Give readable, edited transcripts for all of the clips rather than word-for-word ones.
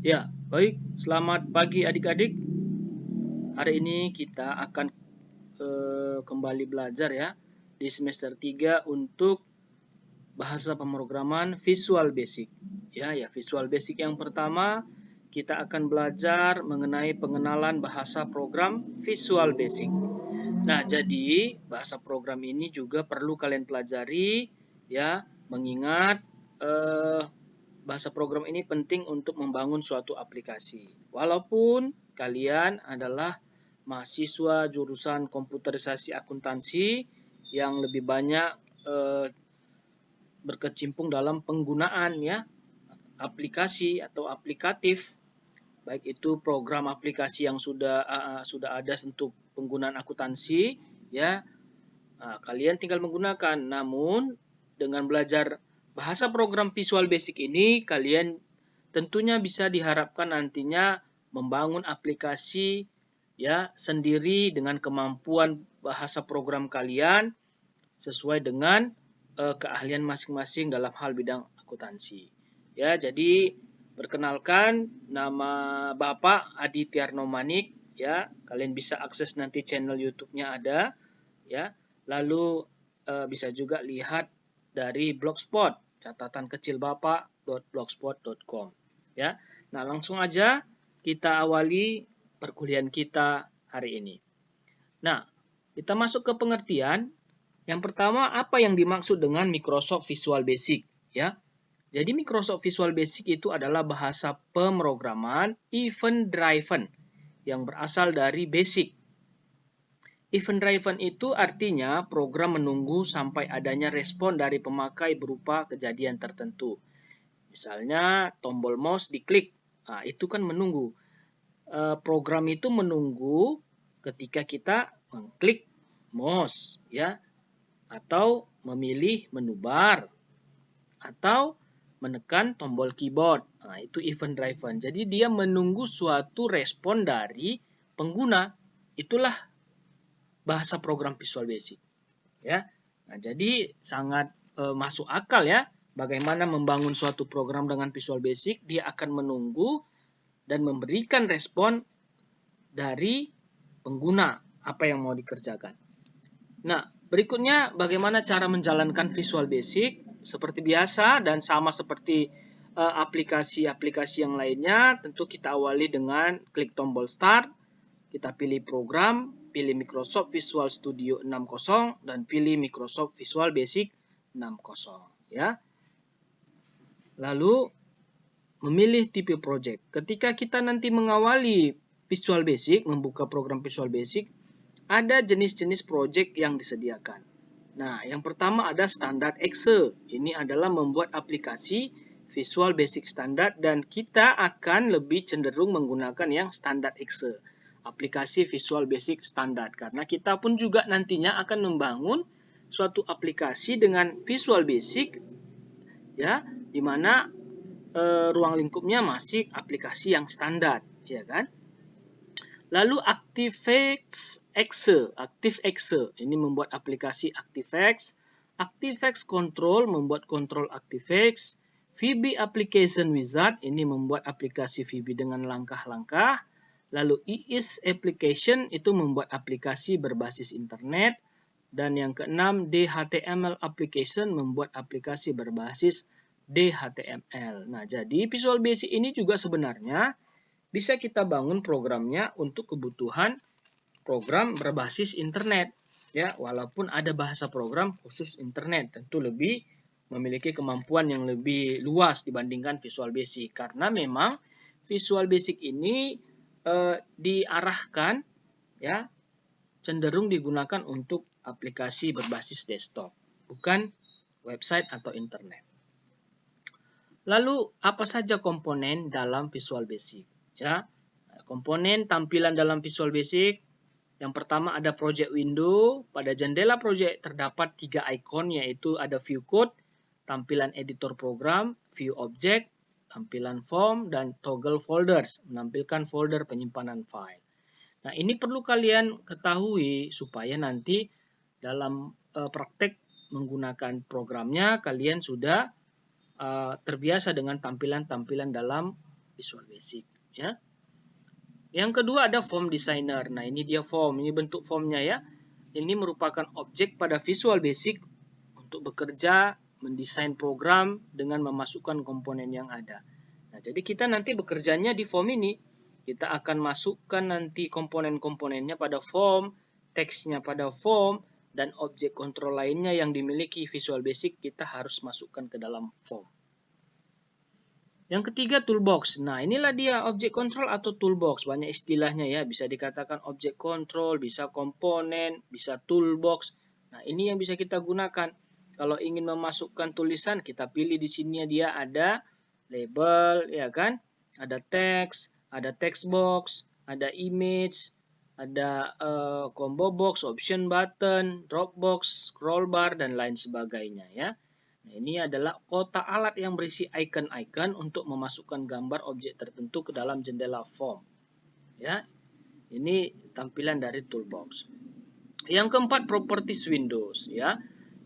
Ya, baik. Selamat pagi adik-adik. Hari ini kita akan kembali belajar ya di semester 3 untuk bahasa pemrograman Visual Basic. Ya, Visual Basic yang pertama kita akan belajar mengenai pengenalan bahasa program Visual Basic. Nah, jadi bahasa program ini juga perlu kalian pelajari ya, mengingat bahasa program ini penting untuk membangun suatu aplikasi. Walaupun kalian adalah mahasiswa jurusan komputerisasi akuntansi yang lebih banyak berkecimpung dalam penggunaan ya aplikasi atau aplikatif, baik itu program aplikasi yang sudah ada untuk penggunaan akuntansi ya. Kalian tinggal menggunakan. Namun dengan belajar bahasa program Visual Basic ini, kalian tentunya bisa diharapkan nantinya membangun aplikasi ya sendiri dengan kemampuan bahasa program kalian sesuai dengan keahlian masing-masing dalam hal bidang akuntansi. Ya, jadi perkenalkan, nama Bapak Adi Tiarno Manik ya. Kalian bisa akses nanti channel YouTube-nya ada ya. Lalu bisa juga lihat dari Blogspot, catatankecilbapak.blogspot.com ya. Nah, langsung aja kita awali perkuliahan kita hari ini. Nah, kita masuk ke pengertian. Yang pertama, apa yang dimaksud dengan Microsoft Visual Basic ya? Jadi Microsoft Visual Basic itu adalah bahasa pemrograman event driven yang berasal dari basic. Event driven itu artinya program menunggu sampai adanya respon dari pemakai berupa kejadian tertentu. Misalnya tombol mouse diklik, itu kan menunggu. Program itu menunggu ketika kita mengklik mouse ya, atau memilih menu bar, atau menekan tombol keyboard. Itu event driven. Jadi dia menunggu suatu respon dari pengguna. Itulah bahasa program Visual Basic ya. Nah, jadi sangat masuk akal ya bagaimana membangun suatu program dengan Visual Basic. Dia akan menunggu dan memberikan respon dari pengguna apa yang mau dikerjakan. Nah, berikutnya bagaimana cara menjalankan Visual Basic. Seperti biasa dan sama seperti aplikasi-aplikasi yang lainnya, tentu kita awali dengan klik tombol Start. Kita pilih program, pilih Microsoft Visual Studio 60 dan pilih Microsoft Visual Basic 60 ya. Lalu memilih tipe project. Ketika kita nanti mengawali Visual Basic, membuka program Visual Basic, ada jenis-jenis project yang disediakan. Nah, yang pertama ada standar Excel. Ini adalah membuat aplikasi Visual Basic standar dan kita akan lebih cenderung menggunakan yang standar Excel. Aplikasi Visual Basic standar, karena kita pun juga nantinya akan membangun suatu aplikasi dengan Visual Basic ya, di mana ruang lingkupnya masih aplikasi yang standar ya kan. Lalu ActiveX Excel, ini membuat aplikasi ActiveX. ActiveX Control membuat kontrol ActiveX. VB Application Wizard ini membuat aplikasi VB dengan langkah-langkah. Lalu EASE Application itu membuat aplikasi berbasis internet. Dan yang keenam, DHTML Application membuat aplikasi berbasis DHTML. Nah, jadi Visual Basic ini juga sebenarnya bisa kita bangun programnya untuk kebutuhan program berbasis internet. Ya, walaupun ada bahasa program khusus internet, tentu lebih memiliki kemampuan yang lebih luas dibandingkan Visual Basic. Karena memang Visual Basic ini diarahkan ya cenderung digunakan untuk aplikasi berbasis desktop, bukan website atau internet. Lalu apa saja komponen dalam Visual Basic? Ya, komponen tampilan dalam Visual Basic. Yang pertama ada project window. Pada jendela project terdapat 3 ikon, yaitu ada view code, tampilan editor program, view object, tampilan form, dan toggle folders, menampilkan folder penyimpanan file. Nah, ini perlu kalian ketahui supaya nanti dalam praktek menggunakan programnya kalian sudah terbiasa dengan tampilan-tampilan dalam Visual Basic, ya. Yang kedua ada Form Designer. Nah, ini dia form, ini bentuk formnya ya. Ini merupakan objek pada Visual Basic untuk bekerja mendesain program dengan memasukkan komponen yang ada. Nah, jadi kita nanti bekerjanya di form ini. Kita akan masukkan nanti komponen-komponennya pada form, teksnya pada form, dan objek kontrol lainnya yang dimiliki Visual Basic kita harus masukkan ke dalam form. Yang ketiga, toolbox. Nah, inilah dia objek kontrol atau toolbox. Banyak istilahnya ya, bisa dikatakan objek kontrol, bisa komponen, bisa toolbox. Nah, ini yang bisa kita gunakan. Kalau ingin memasukkan tulisan, kita pilih di sini dia ada label, ya kan? Ada teks, ada text box, ada image, ada combo box, option button, drop box, scroll bar, dan lain sebagainya ya. Nah, ini adalah kotak alat yang berisi icon-icon untuk memasukkan gambar objek tertentu ke dalam jendela form. Ya, ini tampilan dari toolbox. Yang keempat, properties windows. Ya,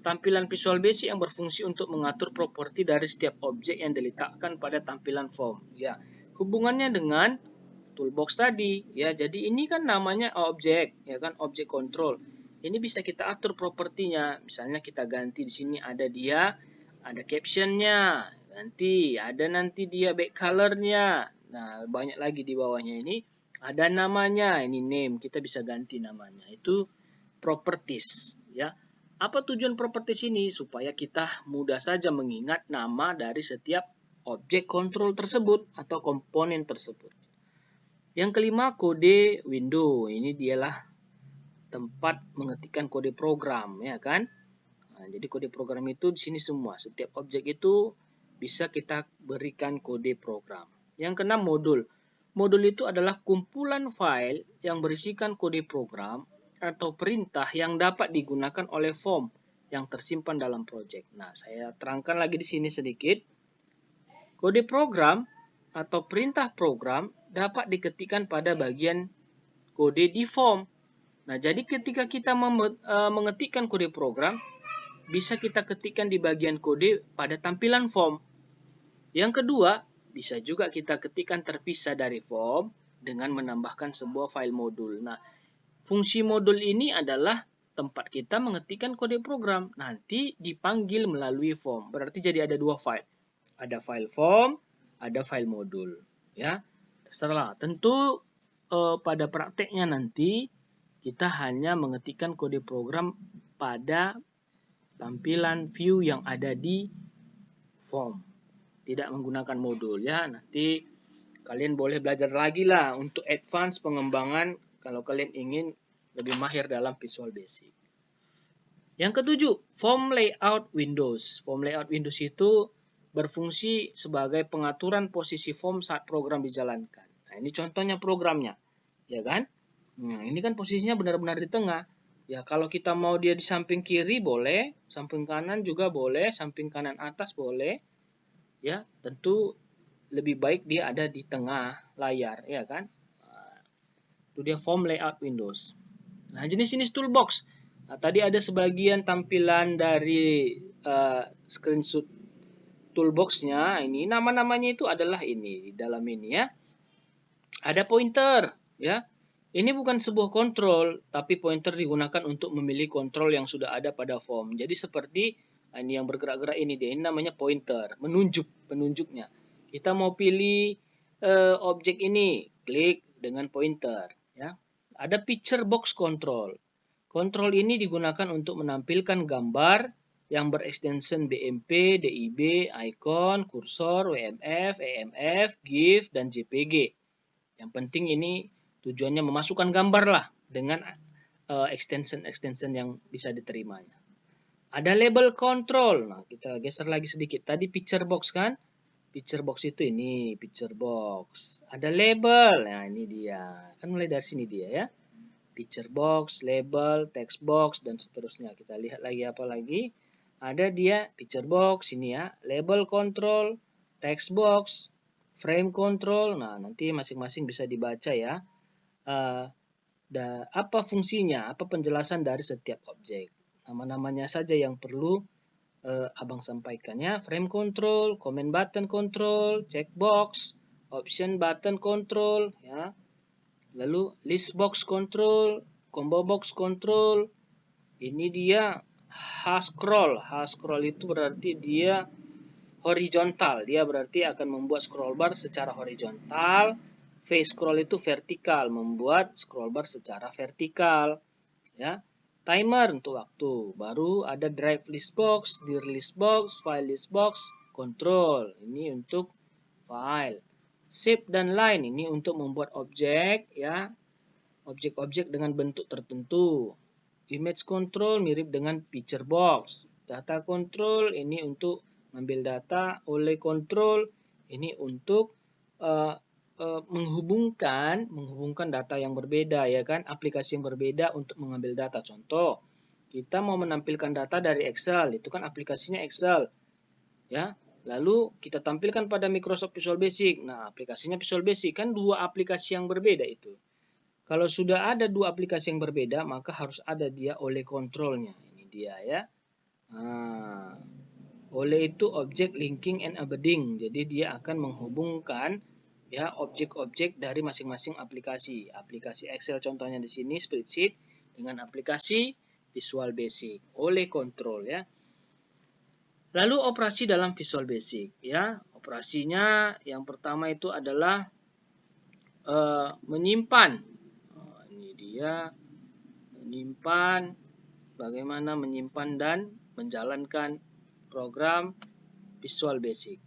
tampilan Visual Basic yang berfungsi untuk mengatur properti dari setiap objek yang diletakkan pada tampilan form. Ya, hubungannya dengan toolbox tadi. Ya, jadi ini kan namanya objek, ya kan, objek kontrol. Ini bisa kita atur propertinya. Misalnya kita ganti di sini ada dia. Ada captionnya, nanti dia back colornya. Nah, banyak lagi di bawahnya ini. Ada namanya, ini name, kita bisa ganti namanya. Itu properties, ya. Apa tujuan properties ini? Supaya kita mudah saja mengingat nama dari setiap objek kontrol tersebut atau komponen tersebut. Yang kelima, kode window. Ini dialah tempat mengetikkan kode program, ya kan? Nah, jadi kode program itu di sini semua. Setiap objek itu bisa kita berikan kode program. Yang keenam, modul. Modul itu adalah kumpulan file yang berisikan kode program atau perintah yang dapat digunakan oleh form yang tersimpan dalam project. Nah, saya terangkan lagi di sini sedikit. Kode program atau perintah program dapat diketikkan pada bagian kode di form. Nah, jadi ketika kita mengetikkan kode program, bisa kita ketikkan di bagian kode pada tampilan form. Yang kedua, bisa juga kita ketikkan terpisah dari form dengan menambahkan sebuah file modul. Nah, fungsi modul ini adalah tempat kita mengetikkan kode program. Nanti dipanggil melalui form. Berarti jadi ada dua file. Ada file form, ada file modul. Ya, terserah. Tentu pada prakteknya nanti kita hanya mengetikkan kode program pada tampilan view yang ada di form, tidak menggunakan modul ya. Nanti kalian boleh belajar lagi lah untuk advance pengembangan kalau kalian ingin lebih mahir dalam Visual Basic. Yang ketujuh, form layout windows. Form layout windows itu berfungsi sebagai pengaturan posisi form saat program dijalankan. Nah, ini contohnya programnya, ya kan? Nah, ini kan posisinya benar-benar di tengah. Ya, kalau kita mau dia di samping kiri boleh, samping kanan juga boleh, samping kanan atas boleh. Ya, tentu lebih baik dia ada di tengah layar, ya kan? Itu dia form layout Windows. Nah, jenis-jenis toolbox. Nah, tadi ada sebagian tampilan dari screenshot toolboxnya. Ini nama-namanya itu adalah ini di dalam ini ya. Ada pointer, ya. Ini bukan sebuah kontrol, tapi pointer digunakan untuk memilih kontrol yang sudah ada pada form. Jadi seperti ini yang bergerak-gerak ini dia, ini namanya pointer, penunjuknya. Kita mau pilih objek ini, klik dengan pointer. Ya. Ada picture box control. Kontrol ini digunakan untuk menampilkan gambar yang berekstensi BMP, DIB, icon, kursor, WMF, EMF, GIF, dan JPG. Yang penting ini tujuannya memasukkan gambar lah dengan extension yang bisa diterimanya. Ada label control. Nah, kita geser lagi sedikit. Tadi picture box kan? Picture box itu ini, picture box. Ada label. Nah, ini dia. Kan mulai dari sini dia ya. Picture box, label, text box, dan seterusnya. Kita lihat lagi apa lagi. Ada dia picture box ini ya. Label control, text box, frame control. Nah, nanti masing-masing bisa dibaca ya. Apa fungsinya, apa penjelasan dari setiap objek. Nama-namanya saja yang perlu Abang sampaikan ya. Frame control, comment button control, checkbox, option button control, ya. Lalu list box control, combo box control. Ini dia H scroll. H scroll itu berarti dia horizontal. Dia berarti akan membuat scroll bar secara horizontal. V scroll itu vertikal, membuat scroll bar secara vertikal, ya. Timer untuk waktu. Baru ada drive list box, dir list box, file list box, control. Ini untuk file. Shape dan line ini untuk membuat objek, ya. Objek-objek dengan bentuk tertentu. Image control mirip dengan picture box. Data control ini untuk mengambil data. Oleh control ini untuk menghubungkan data yang berbeda, ya kan, aplikasi yang berbeda untuk mengambil data. Contoh, kita mau menampilkan data dari Excel, itu kan aplikasinya Excel, ya. Lalu kita tampilkan pada Microsoft Visual Basic. Nah, aplikasinya Visual Basic kan dua aplikasi yang berbeda itu. Kalau sudah ada dua aplikasi yang berbeda, maka harus ada dia oleh kontrolnya. Ini dia, ya. Nah, oleh itu object linking and embedding. Jadi dia akan menghubungkan, ya, objek-objek dari masing-masing aplikasi. Aplikasi Excel contohnya di sini spreadsheet dengan aplikasi Visual Basic oleh kontrol, ya. Lalu operasi dalam Visual Basic, ya. Operasinya yang pertama itu adalah menyimpan. Ini dia menyimpan, bagaimana menyimpan dan menjalankan program Visual Basic.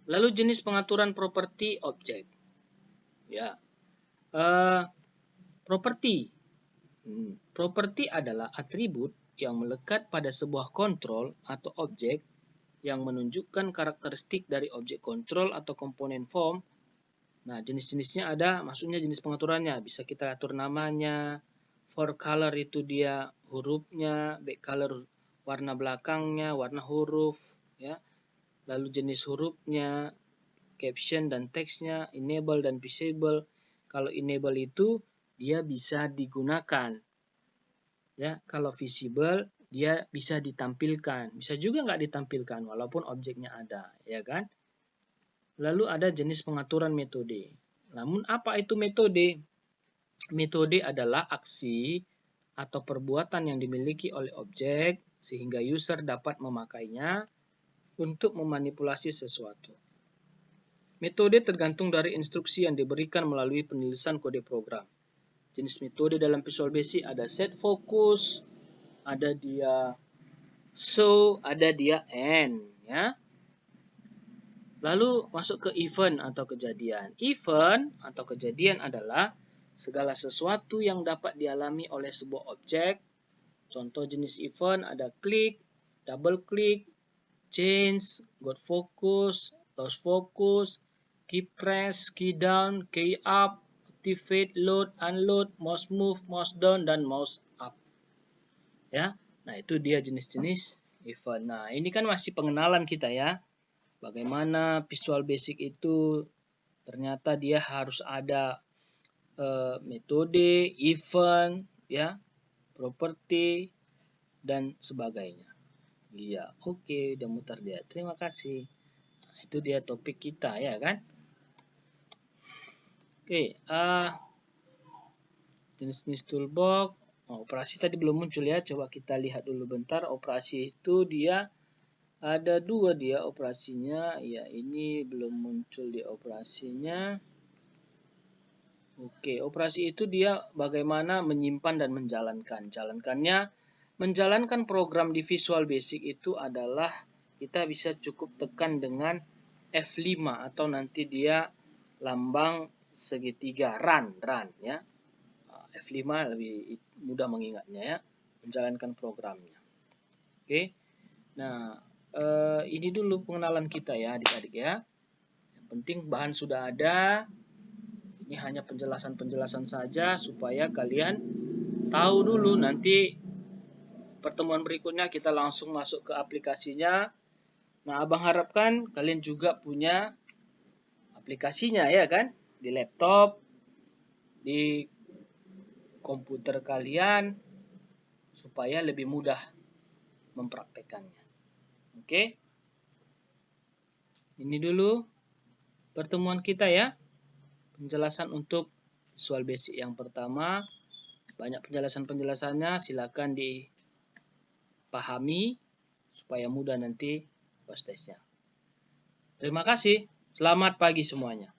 Lalu jenis pengaturan properti objek, ya. Properti. Properti adalah atribut yang melekat pada sebuah kontrol atau objek yang menunjukkan karakteristik dari objek kontrol atau komponen form. Nah, jenis-jenisnya ada, maksudnya jenis pengaturannya. Bisa kita atur namanya, for color itu dia hurufnya, back color warna belakangnya, warna huruf, ya. Lalu jenis hurufnya, caption dan teksnya, enable dan visible. Kalau enable itu dia bisa digunakan, ya. Kalau visible dia bisa ditampilkan, bisa juga nggak ditampilkan walaupun objeknya ada, ya kan. Lalu ada jenis pengaturan metode. Namun apa itu metode? Metode adalah aksi atau perbuatan yang dimiliki oleh objek sehingga user dapat memakainya untuk memanipulasi sesuatu. Metode tergantung dari instruksi yang diberikan melalui penulisan kode program. Jenis metode dalam Visual Basic ada set focus, ada dia show, ada dia end, ya. Lalu masuk ke event atau kejadian. Event atau kejadian adalah segala sesuatu yang dapat dialami oleh sebuah objek. Contoh jenis event ada klik, double klik, change, got focus, lost focus, key press, key down, key up, activate, load, unload, mouse move, mouse down, dan mouse up, ya. Nah, itu dia jenis-jenis event. Nah, ini kan masih pengenalan kita, ya. Bagaimana Visual Basic itu ternyata dia harus ada metode, event, ya, properti, dan sebagainya. Iya, oke, udah mutar dia. Terima kasih. Nah, itu dia topik kita, ya kan? Oke, jenis-jenis toolbox. Operasi tadi belum muncul, ya. Coba kita lihat dulu bentar. Operasi itu dia ada dua dia operasinya. Ya, ini belum muncul di operasinya. Oke, operasi itu dia bagaimana menyimpan dan menjalankan. Menjalankan program di Visual Basic itu adalah kita bisa cukup tekan dengan F5 atau nanti dia lambang segitiga run, ya. F5 lebih mudah mengingatnya, ya. Menjalankan programnya. Oke. Nah, ini dulu pengenalan kita, ya, adik-adik, ya. Yang penting bahan sudah ada. Ini hanya penjelasan-penjelasan saja supaya kalian tahu dulu. Nanti pertemuan berikutnya kita langsung masuk ke aplikasinya. Nah, Abang harapkan kalian juga punya aplikasinya, ya kan? Di laptop, di komputer kalian, supaya lebih mudah mempraktekannya. Oke? Ini dulu pertemuan kita ya. Penjelasan untuk Visual Basic yang pertama. Banyak penjelasannya, silakan dipahami supaya mudah nanti pas tesnya. Terima kasih. Selamat pagi semuanya.